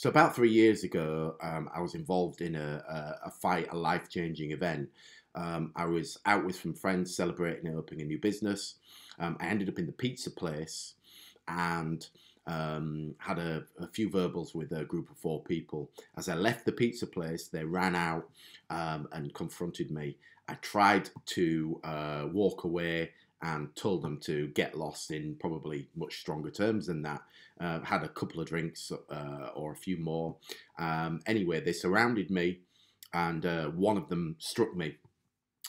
So about 3 years ago, I was involved in a fight, a life-changing event. I was out with some friends celebrating opening a new business. I ended up in the pizza place and had a few verbals with a group of four people. As I left the pizza place, they ran out and confronted me. I tried to walk away and told them to get lost in probably much stronger terms than that. Had a couple of drinks or a few more. Anyway, they surrounded me and one of them struck me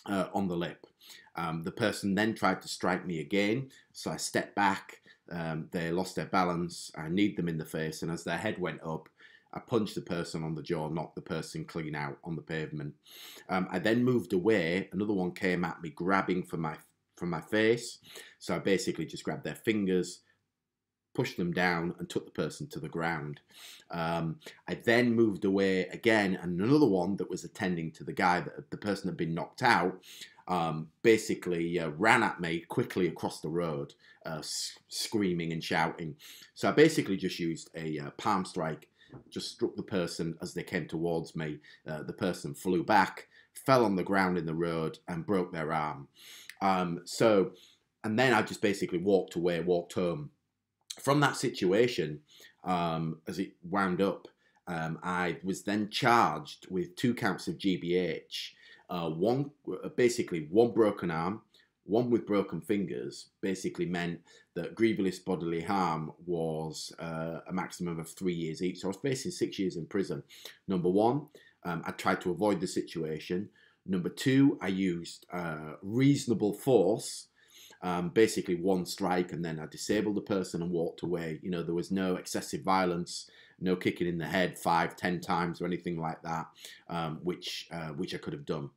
on the lip. The person then tried to strike me again, so I stepped back. They lost their balance. I kneed them in the face, and as their head went up, I punched the person on the jaw, knocked the person clean out on the pavement. I then moved away. Another one came at me, grabbing for my face. So I basically just grabbed their fingers, pushed them down, and took the person to the ground. I then moved away again, and another one that was attending to the guy, that the person had been knocked out, basically ran at me quickly across the road, screaming and shouting. So I basically just used a palm strike, just struck the person as they came towards me. The person flew back, fell on the ground in the road, and broke their arm. And then I just basically walked away, walked home. From that situation, as it wound up, I was then charged with 2 counts of GBH. Basically one broken arm, one with broken fingers, basically meant that grievous bodily harm was a maximum of 3 years each. So I was facing 6 years in prison. Number one, I tried to avoid the situation. Number two, I used reasonable force. Basically one strike, and then I disabled the person and walked away. You know, there was no excessive violence, no kicking in the head 5, 10 times or anything like that, which I could have done.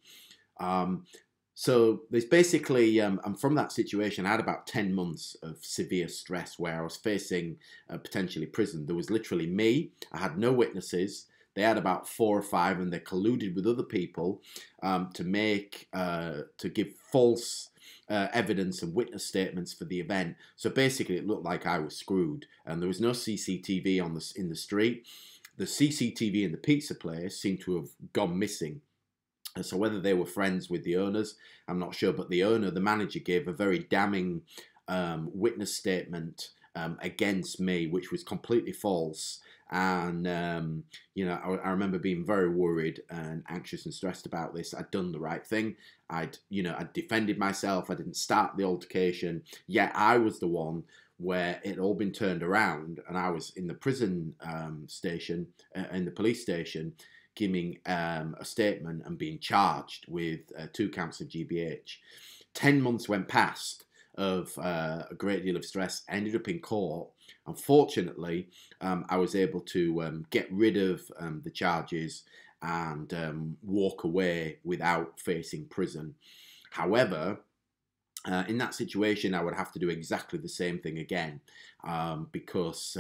So there's basically, and from that situation, I had about 10 months of severe stress where I was facing potentially prison. There was literally me. I had no witnesses. They had about 4 or 5, and they colluded with other people to give false evidence and witness statements for the event. So basically, it looked like I was screwed, and there was no CCTV in the street. The CCTV in the pizza place seemed to have gone missing. And so whether they were friends with the owners, I'm not sure. But the manager, gave a very damning witness statement against me, which was completely false. And I remember being very worried and anxious and stressed about this. I'd done the right thing. I'd defended myself. I didn't start the altercation. Yet I was the one where it had all been turned around, and I was in the prison station, in the police station, giving a statement and being charged with 2 counts of GBH. 10 months went past of a great deal of stress. I ended up in court. Unfortunately, I was able to get rid of the charges and walk away without facing prison. However, in that situation, I would have to do exactly the same thing again, because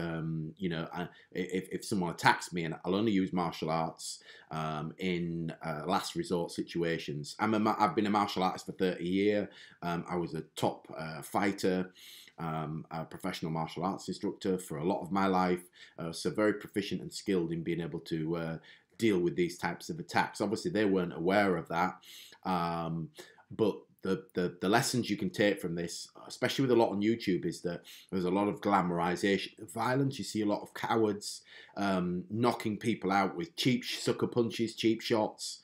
if someone attacks me, and I'll only use martial arts in last resort situations. I've been a martial artist for 30 years. I was a top fighter, a professional martial arts instructor for a lot of my life, so very proficient and skilled in being able to deal with these types of attacks. Obviously, they weren't aware of that, but the lessons you can take from this, especially with a lot on YouTube, is that there's a lot of glamorization of violence. You see a lot of cowards knocking people out with cheap sucker punches, cheap shots,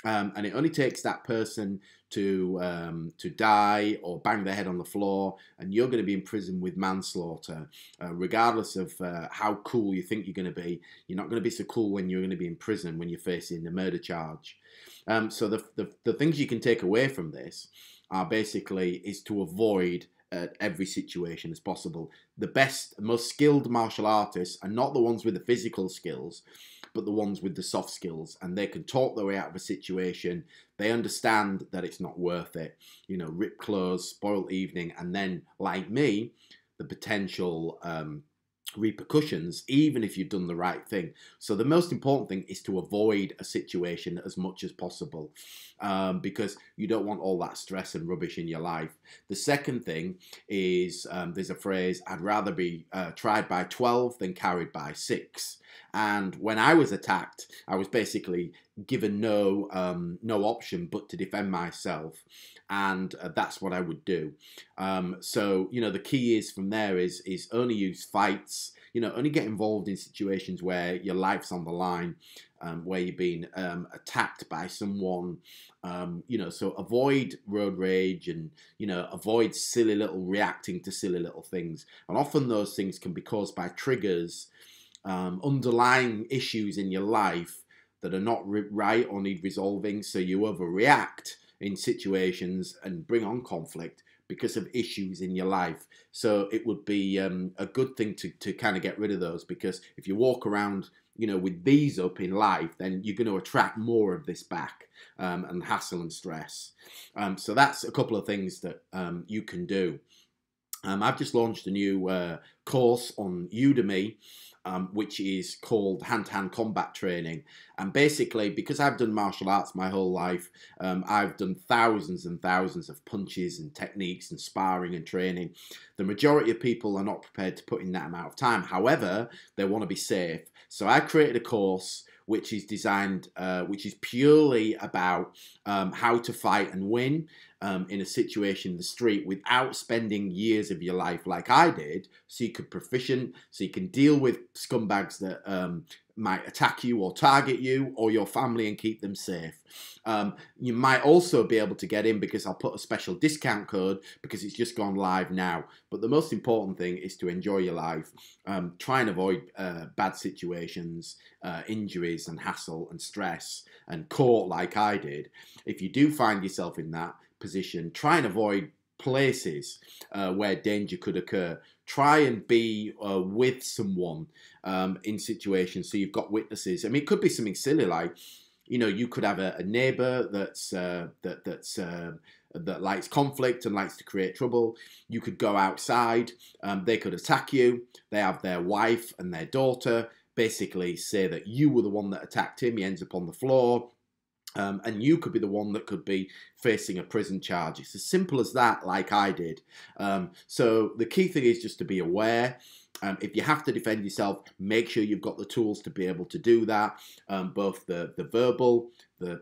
and it only takes that person to die or bang their head on the floor, and you're going to be in prison with manslaughter. Regardless of how cool you think you're going to be, you're not going to be so cool when you're going to be in prison when you're facing a murder charge. So the things you can take away from this are basically is to avoid every situation as possible. The best, most skilled martial artists are not the ones with the physical skills, but the ones with the soft skills, and they can talk their way out of a situation. They understand that it's not worth it. You know, ripped clothes, spoiled evening, and then, like me, the potential repercussions, even if you've done the right thing. So the most important thing is to avoid a situation as much as possible, because you don't want all that stress and rubbish in your life. The second thing is, there's a phrase, I'd rather be tried by 12 than carried by 6. And when I was attacked, I was basically given no option but to defend myself, and that's what I would do. So the key is from there is only use fights. Only get involved in situations where your life's on the line, where you're being attacked by someone. So avoid road rage, and avoid silly little reacting to silly little things. And often those things can be caused by triggers, underlying issues in your life that are not right or need resolving. So you overreact in situations and bring on conflict because of issues in your life. So it would be a good thing to kind of get rid of those, because if you walk around with these up in life, then you're going to attract more of this back, and hassle and stress. So that's a couple of things that you can do. I've just launched a new course on Udemy, which is called Hand-to-Hand Combat Training. And basically, because I've done martial arts my whole life, I've done thousands and thousands of punches and techniques and sparring and training. The majority of people are not prepared to put in that amount of time. However, they want to be safe. So I created a course which is designed, which is purely about how to fight and win in a situation in the street without spending years of your life like I did, so you could proficient, so you can deal with scumbags that might attack you or target you or your family and keep them safe. You might also be able to get in because I'll put a special discount code because it's just gone live now. But the most important thing is to enjoy your life. Try and avoid bad situations, injuries and hassle and stress and caught like I did. If you do find yourself in that position, try and avoid places where danger could occur. Try and be with someone in situations so you've got witnesses. I mean, it could be something silly like, you could have a neighbour that likes conflict and likes to create trouble. You could go outside, they could attack you. They have their wife and their daughter basically say that you were the one that attacked him. He ends up on the floor. And you could be the one that could be facing a prison charge. It's as simple as that, like I did. So the key thing is just to be aware. If you have to defend yourself, make sure you've got the tools to be able to do that, both the verbal, the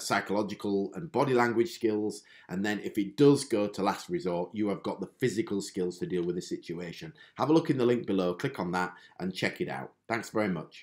psychological and body language skills. And then if it does go to last resort, you have got the physical skills to deal with the situation. Have a look in the link below, click on that and check it out. Thanks very much.